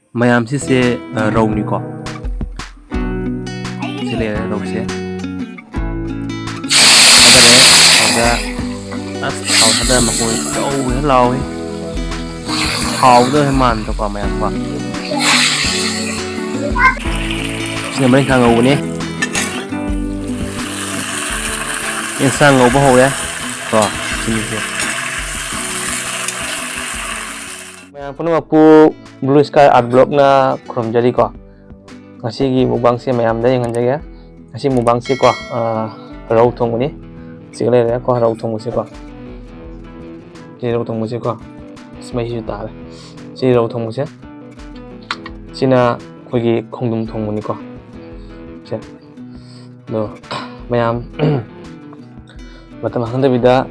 mayam sise rau ni ko sile rau se ada as thau ada makoi chau he lau he thau do he man to ko mayam ko sine mai khang ngau ni insang ngau ba ho ya ko sini se mayam puno pu Blue Sky Art Block na krom jadi ko ngasi mukbang si mayam da yang jage ngasi mukbang si ko rau thong ni sigale re ko rau thong si ko si rau thong si ko smai ju ta si rau thong si sina khogi khongdum thong ni ko se do mayam matam hang da bida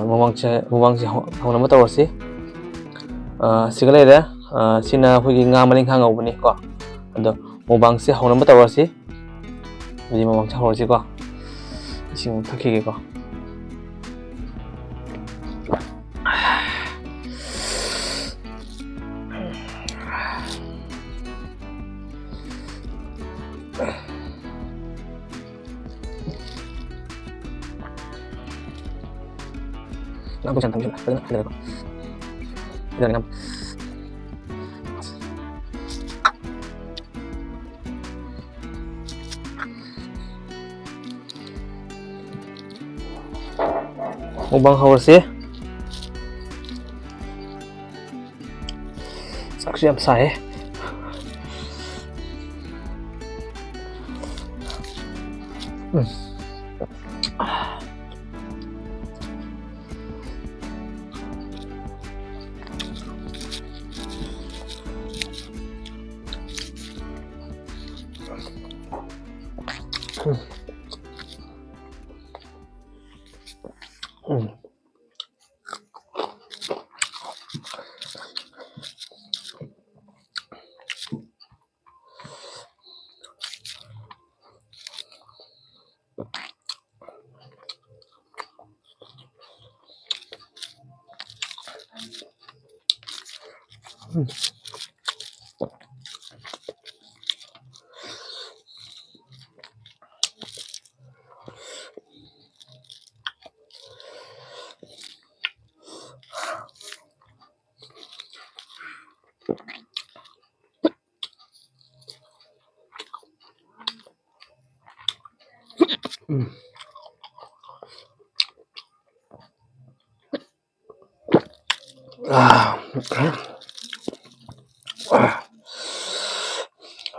mukbang si hong na ta wasi sigale re sina khogi nga maling khang ngau ni ko ado mukbang si hong na ta wasi jadi mukbang cha ho si ko ising thakhi ko aku santam juga ada ko ada ngam mukbang hawar sih saksi am saya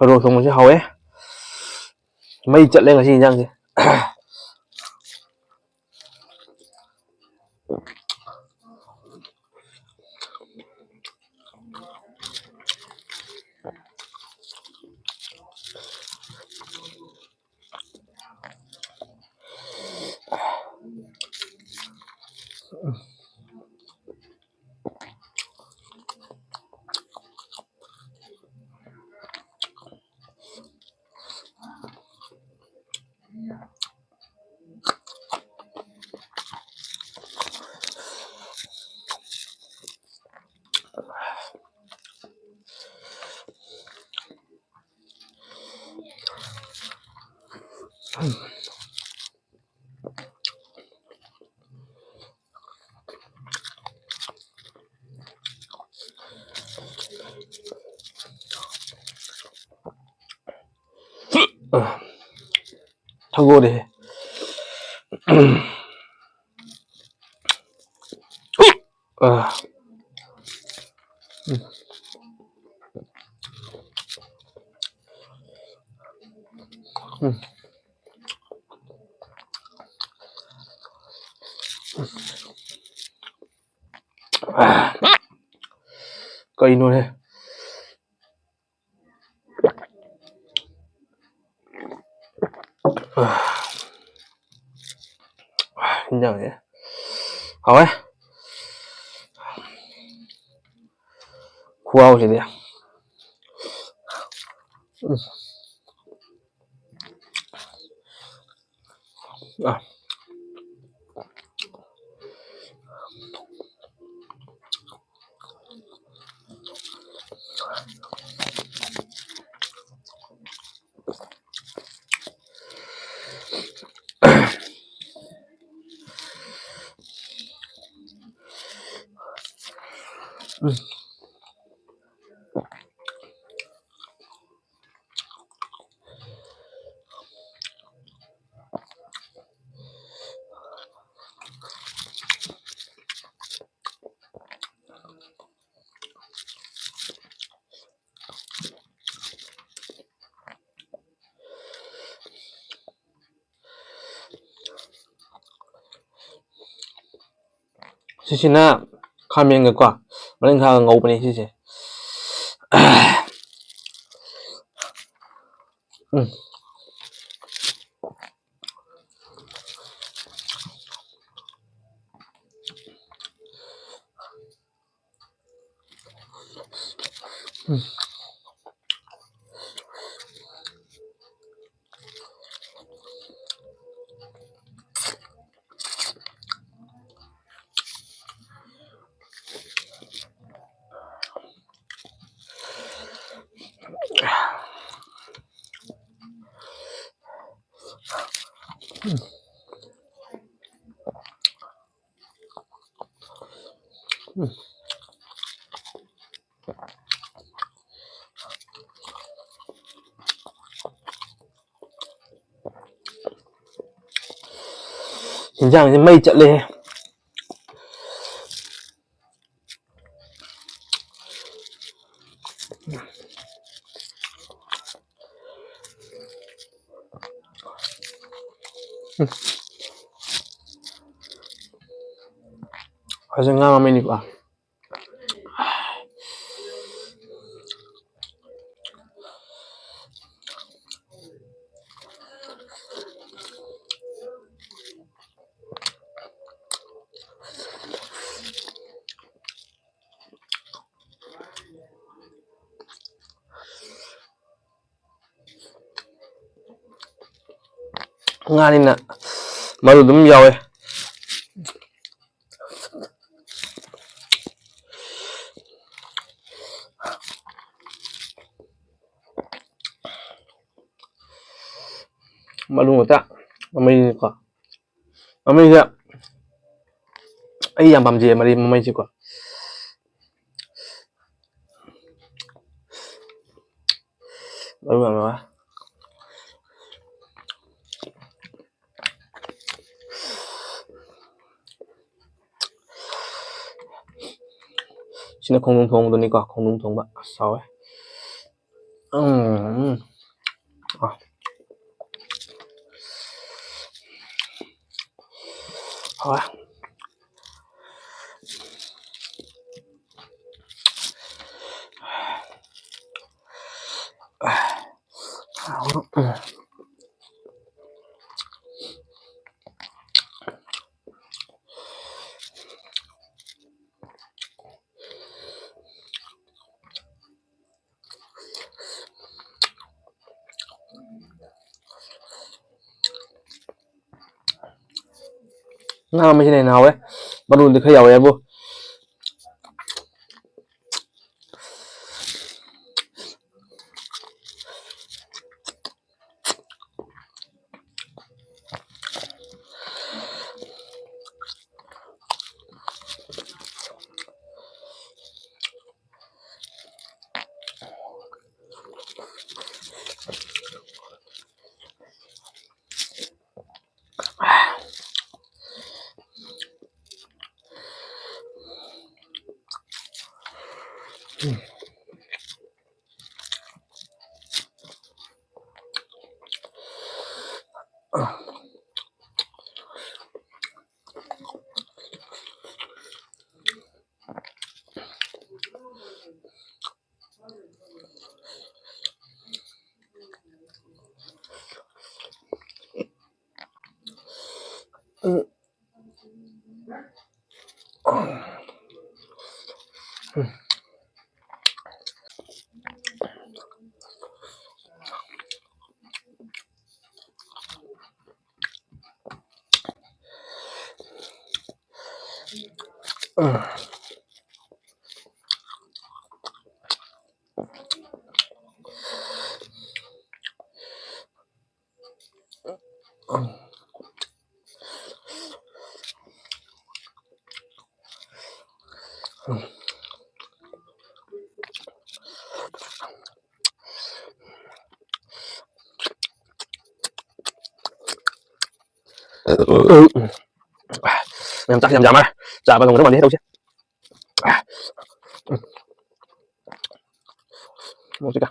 rồi không sẽ hầu ấy mây trận lên là gì nhang gì thằng đi cây luôn đây giờ vậy hỏi wow gì đấy 시시나 가면 것과 많은 상황 오버니 시시. 음. 긴장 mây trận lên. Kasi nga mamay ko nga ni na marudum yawe. Malungo ta. Mamay ko. Mamay siya. Ay yang pamjay mari mamay siya ko. Malungo ba? Sina không nung thong ni ko, không nung thong ba. Sao ấy. Thôi. Nga mấy này nào ấy. Bắt đầu thì khơi dầu em vô. Mày chắc em dám à? Dạ bằng nó bằng đi đâu chứ? Một chút cả.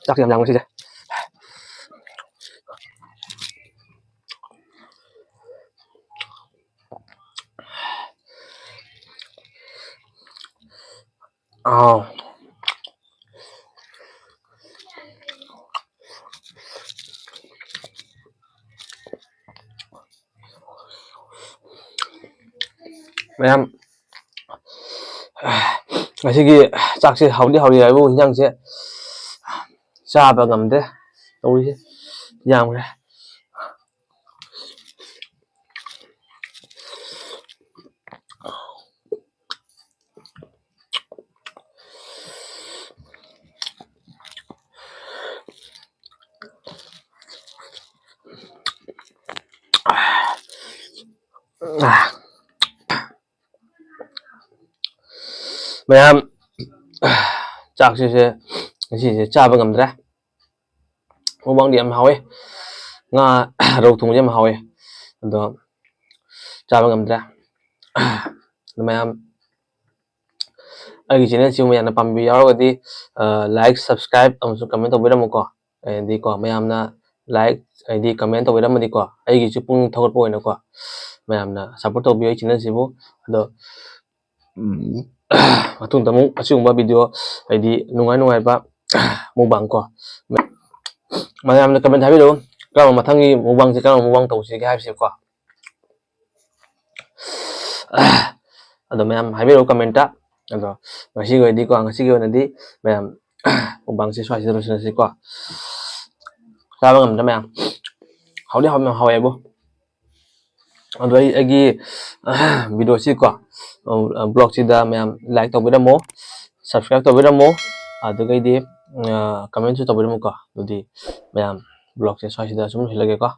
Chắc em dám cái gì đây? Ờ. Mày em ꯉꯁꯤꯒꯤ ꯆꯥꯛꯁꯦ ꯍꯥꯎꯗꯤ ꯍꯥꯏꯕꯨ ꯏꯟꯖꯥꯡꯁꯦ ꯆꯥꯕ ꯉꯝꯗꯦ ꯇꯧꯔꯤꯁꯦ ꯌꯥꯝꯈ꯭ꯔꯦ ꯃꯌꯥꯝ ꯆꯥꯛꯁꯤꯁꯦ ꯉꯁꯤꯁꯦ ꯆꯥꯕ ꯉꯝꯗ꯭ꯔꯦ ꯃꯨꯛꯕꯥꯡꯗꯤ ꯌꯥꯝ ꯍꯥꯎꯋꯦ ꯉꯥ ꯔꯧ ꯊꯣꯡꯕꯁꯦ ꯌꯥꯝ ꯍꯥꯎꯋꯦ ꯑꯗꯣ ꯆꯥꯕ ꯉꯝꯗ꯭ꯔꯦ ꯑꯗꯣ ꯃꯌꯥꯝ ꯑꯩꯒꯤ ꯆꯦꯅꯦꯜꯁꯤ ꯃꯌꯥꯝꯅ ꯄꯥꯝꯕꯤ ꯌꯥꯎꯔꯒꯗꯤ ꯂꯥꯏꯛ ꯁꯕꯁꯀ꯭ꯔꯥꯏꯕ ꯑꯃꯁꯨꯡ ꯀꯃꯦꯟ ꯇꯧꯕꯤꯔꯝꯃꯨꯀꯣ ꯍꯥꯏꯗꯤꯀꯣ ꯃꯌꯥꯝꯅ ꯂꯥꯏꯛ ꯍꯥꯏꯗꯤ ꯀꯃꯦꯟ ꯇꯧꯕꯤꯔꯝꯃꯗꯤꯀꯣ ꯑꯩꯒꯤꯁꯨ ꯄꯨꯛꯅꯤꯡ ꯊꯧꯒꯠꯄ ꯑꯣꯏꯅꯀꯣ ꯃꯌꯥꯝꯅ ꯁꯞꯄꯣꯔꯠ ꯇꯧꯕꯤꯌꯨ ꯑꯩ ꯆꯦꯅꯦꯜꯁꯤꯕꯨ ꯑꯗꯣ ꯃꯇꯨꯡꯗ ꯑꯃꯨꯛ ꯑꯁꯤꯒꯨꯝꯕ ꯚꯤꯗꯤꯑꯣ ꯍꯥꯏꯗꯤ ꯅꯨꯡꯉꯥꯏꯕ ꯃꯨꯛꯕꯥꯡ ꯀꯣ ꯃꯌꯥꯝꯅ ꯀꯃꯦꯟ ꯍꯥꯏꯕꯤꯔꯛꯎ ꯀꯔꯝꯕ ꯃꯊꯪꯒꯤ ꯃꯨꯛꯕꯥꯡꯁꯦ ꯀꯔꯝꯕ ꯃꯨꯛꯕꯥꯡ ꯇꯧꯁꯤꯒꯦ ꯍꯥꯏꯕꯁꯦꯀꯣ ꯑꯗꯣ ꯃꯌꯥꯝ ꯍꯥꯏꯕꯤꯔꯛꯎ ꯀꯃꯦꯟꯇ ꯑꯗꯣ ꯉꯁꯤꯒꯤ ꯑꯣꯏꯅꯗꯤ ꯃꯌꯥꯝ ꯃꯨꯛꯕꯥꯡꯁꯦ ꯁ꯭ꯋꯥꯏꯁꯤꯗ ꯂꯣꯏꯁꯤꯜꯂꯁꯤꯀꯣ ꯆꯥꯕ ꯉꯝꯗ꯭ꯔꯦ ꯃꯌꯥꯝ ꯍꯥꯎꯗꯤ ꯍꯥꯎꯋꯦꯕꯨ ꯑꯗꯣ ꯑꯩꯒꯤ ꯚꯤꯗꯤꯑꯣꯁꯤꯀꯣ ꯕ꯭ꯂꯣꯒꯁꯤꯗ ꯃꯌꯥꯝ ꯂꯥꯏꯛ ꯇꯧꯕꯤꯔꯝꯃꯣ ꯁꯕꯁꯀ꯭ꯔꯥꯏꯕ ꯇꯧꯕꯤꯔꯝꯃꯣ ꯑꯗꯨꯒꯩꯗꯤ ꯀꯃꯦꯟꯁꯨ ꯇꯧꯕꯤꯔꯝꯃꯨꯀꯣ ꯑꯗꯨꯗꯤ ꯃꯌꯥꯝ ꯕ꯭ꯂꯣꯒꯁꯦ ꯁ꯭ꯋꯥꯏꯁꯤꯗ ꯁꯨꯝ ꯂꯣꯏꯁꯤꯜꯂꯒꯦꯀꯣ